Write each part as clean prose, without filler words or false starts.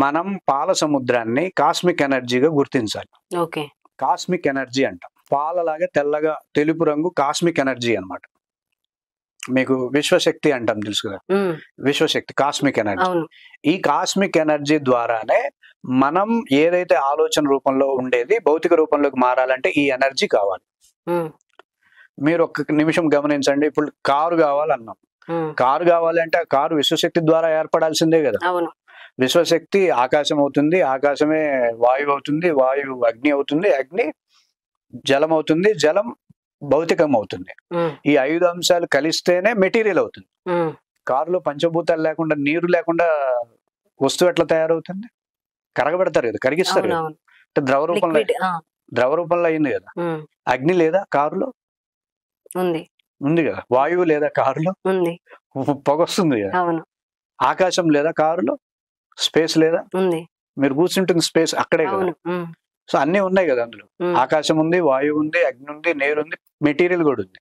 మనం పాల సముద్రాన్ని కాస్మిక్ ఎనర్జీగా గుర్తించాలి. ఓకే. కాస్మిక్ ఎనర్జీ అంటాం. పాలలాగా తెల్లగా తెలుపు రంగు కాస్మిక్ ఎనర్జీ అన్నమాట. మీకు విశ్వశక్తి అంటాం తెలుసు కదా, విశ్వశక్తి కాస్మిక్ ఎనర్జీ. అవును. ఈ కాస్మిక్ ఎనర్జీ ద్వారానే మనం ఏదైతే ఆలోచన రూపంలో ఉండేది భౌతిక రూపంలోకి మారాలంటే ఈ ఎనర్జీ కావాలి. మీరు ఒక్క నిమిషం గమనించండి. ఇప్పుడు కారు కావాలన్నాం. కారు కావాలంటే ఆ కారు విశ్వశక్తి ద్వారా ఏర్పడాల్సిందే కదా. అవును. విశ్వశక్తి ఆకాశం అవుతుంది, ఆకాశమే వాయువు అవుతుంది, వాయువు అగ్ని అవుతుంది, అగ్ని జలం అవుతుంది, జలం భౌతికం అవుతుంది. ఈ 5 అంశాలు కలిస్తేనే మెటీరియల్ అవుతుంది. కారులో పంచభూతాలు లేకుండా, నీరు లేకుండా వస్తువు ఎట్లా తయారవుతుంది? కరగబెడతారు కదా, కరిగిస్తారు కదా. ద్రవ రూపంలో అయింది కదా. అగ్ని లేదా కారులో? ఉంది కదా. వాయువు లేదా కారులో? పొగ వస్తుంది కదా. ఆకాశం లేదా కారులో? స్పేస్ లేదా? మీరు కూర్చుంటుంది స్పేస్ అక్కడే కదా. సో అన్ని ఉన్నాయి కదా అందులో. ఆకాశం ఉంది, వాయువు ఉంది, అగ్ని ఉంది, నీరు ఉంది, మెటీరియల్ కూడా ఉంది.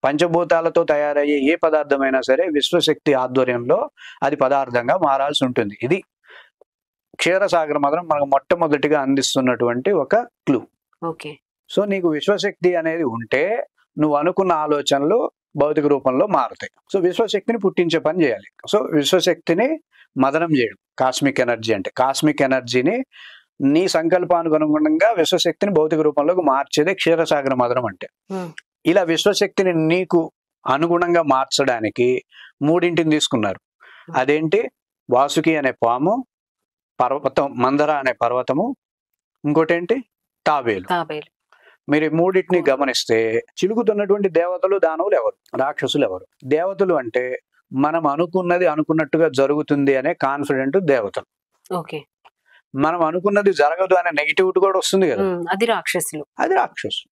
పంచభూతాలతో తయారయ్యే ఏ పదార్థమైనా సరే విశ్వశక్తి ఆధ్వర్యంలో అది పదార్థంగా మారాల్సి ఉంటుంది. ఇది క్షీరసాగర మదనం మనకు మొట్టమొదటిగా అందిస్తున్నటువంటి ఒక క్లూ. సో నీకు విశ్వశక్తి అనేది ఉంటే నువ్వు అనుకున్న ఆలోచనలు భౌతిక రూపంలో మారుతాయి. సో విశ్వశక్తిని పుట్టించే పని చేయాలి. సో విశ్వశక్తిని మదనం చేయడం కాస్మిక్ ఎనర్జీ అంటే. కాస్మిక్ ఎనర్జీని నీ సంకల్పానికి అనుగుణంగా విశ్వశక్తిని భౌతిక రూపంలోకి మార్చేదే క్షీరసాగర మదనం అంటే. ఇలా విశ్వశక్తిని నీకు అనుగుణంగా మార్చడానికి 3 తీసుకున్నారు. అదేంటి? వాసుకి అనే పాము, పర్వతం మందర అనే పర్వతము, ఇంకోటి ఏంటి? తాబేలు. మీరు 3 గమనిస్తే చిలుకుతున్నటువంటి దేవతలు దానవులు ఎవరు? రాక్షసులు ఎవరు? దేవతలు అంటే మనం అనుకున్నది అనుకున్నట్టుగా జరుగుతుంది అనే కాన్ఫిడెంట్ దేవతలు. మనం అనుకున్నది జరగదు అనే నెగిటివిటీ కూడా వస్తుంది కదా, అది రాక్షసులు. అది రాక్షసులు.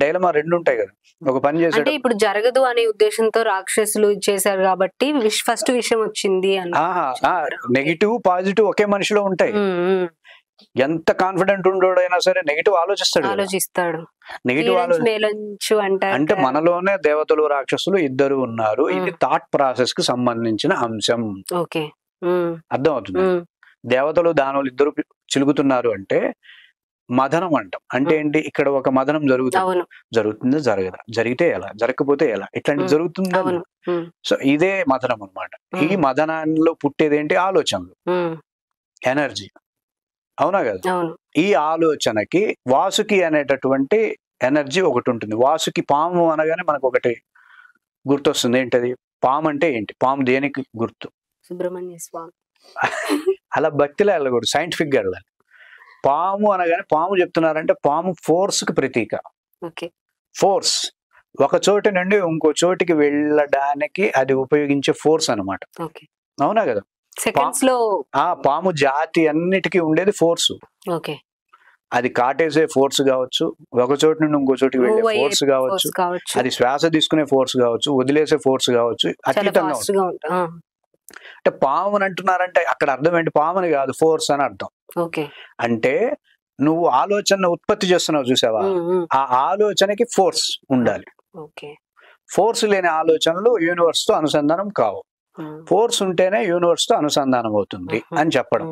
డైలమా 2 ఉంటాయి కదా. ఒక పని చేశాడు, ఇప్పుడు జరగదు అనే ఉద్దేశంతో రాక్షసులు చేశారు కాబట్టి ఫస్ట్ విషయం వచ్చింది. నెగిటివ్ పాజిటివ్ ఒకే మనిషిలో ఉంటాయి. ఎంత కాన్ఫిడెంట్ ఉండోడైనా సరే నెగిటివ్ ఆలోచిస్తాడు. నెగిటివ్ అంటే మనలోనే దేవతలు రాక్షసులు ఇద్దరు ఉన్నారు. ఇది థాట్ ప్రాసెస్ కి సంబంధించిన అంశం. అర్థం అవుతుంది. దేవతలు దానవులు ఇద్దరు చిలుగుతున్నారు అంటే మదనం అంటాం. అంటే ఏంటి? ఇక్కడ ఒక మదనం జరుగుతుందా జరగదా, జరిగితే ఎలా, జరగకపోతే ఎలా, ఇట్లాంటి జరుగుతుందా. సో ఇదే మదనం అన్నమాట. ఈ మదనంలో పుట్టేది ఏంటి? ఆలోచనలు, ఎనర్జీ. అవునా కదా. ఈ ఆలోచనకి వాసుకి అనేటటువంటి ఎనర్జీ ఒకటి ఉంటుంది. వాసుకి పాము అనగానే మనకు ఒకటి గుర్తొస్తుంది. ఏంటది? పాము అంటే ఏంటి? పాము దేనికి గుర్తు? సుబ్రహ్మణ్య స్వామి. అలా భక్తిలో వెళ్ళకూడదు, సైంటిఫిక్ గా వెళ్ళాలి. పాము అనగానే పాము చెప్తున్నారంటే పాము ఫోర్స్ కి ప్రతీక. ఫోర్స్ ఒక చోటి నుండి ఇంకో చోటికి వెళ్ళడానికి అది ఉపయోగించే ఫోర్స్ అన్నమాట. అవునా కదా. పాము జాతి అన్నిటికీ ఉండేది ఫోర్స్. అది కాటేసే ఫోర్స్ కావచ్చు, ఒక చోటు నుండి ఇంకో చోటికి వెళ్ళే ఫోర్స్ కావచ్చు, అది శ్వాస తీసుకునే ఫోర్స్ కావచ్చు, వదిలేసే ఫోర్స్ కావచ్చు, అతీతంగా. అంటే పాముని అంటున్నారంటే అక్కడ అర్థం ఏంటి? పాముని కాదు, ఫోర్స్ అని అర్థం. అంటే నువ్వు ఆలోచన ఉత్పత్తి చేస్తున్నావు చూసావా, ఆ ఆలోచనకి ఫోర్స్ ఉండాలి. ఫోర్స్ లేని ఆలోచనలు యూనివర్స్ తో అనుసంధానం కావు. ఫోర్స్ ఉంటేనే యూనివర్స్ తో అనుసంధానం అవుతుంది అని చెప్పడం.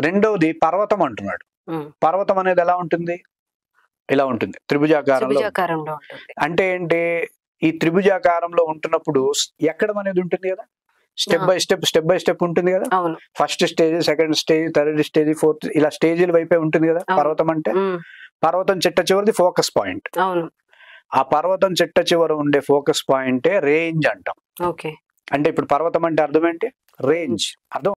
రెండవది పర్వతం అంటున్నాడు. పర్వతం అనేది ఎలా ఉంటుంది? ఇలా ఉంటుంది, త్రిభుజాకారంలో. అంటే ఏంటి? ఈ త్రిభుజాకారంలో ఉంటున్నప్పుడు ఎక్కడం అనేది ఉంటుంది కదా. స్టెప్ బై స్టెప్ ఉంటుంది కదా. First stage, second stage, third stage, fourth, ఇలా స్టేజీల వైపే ఉంటుంది కదా పర్వతం అంటే. పర్వతం చిట్ట చివరిది ఫోకస్ పాయింట్. ఆ పర్వతం చిట్ట చివర ఉండే ఫోకస్ పాయింటే రేంజ్ అంటాం. అంటే ఇప్పుడు పర్వతం అంటే అర్థం ఏంటి? రేంజ్. అర్థం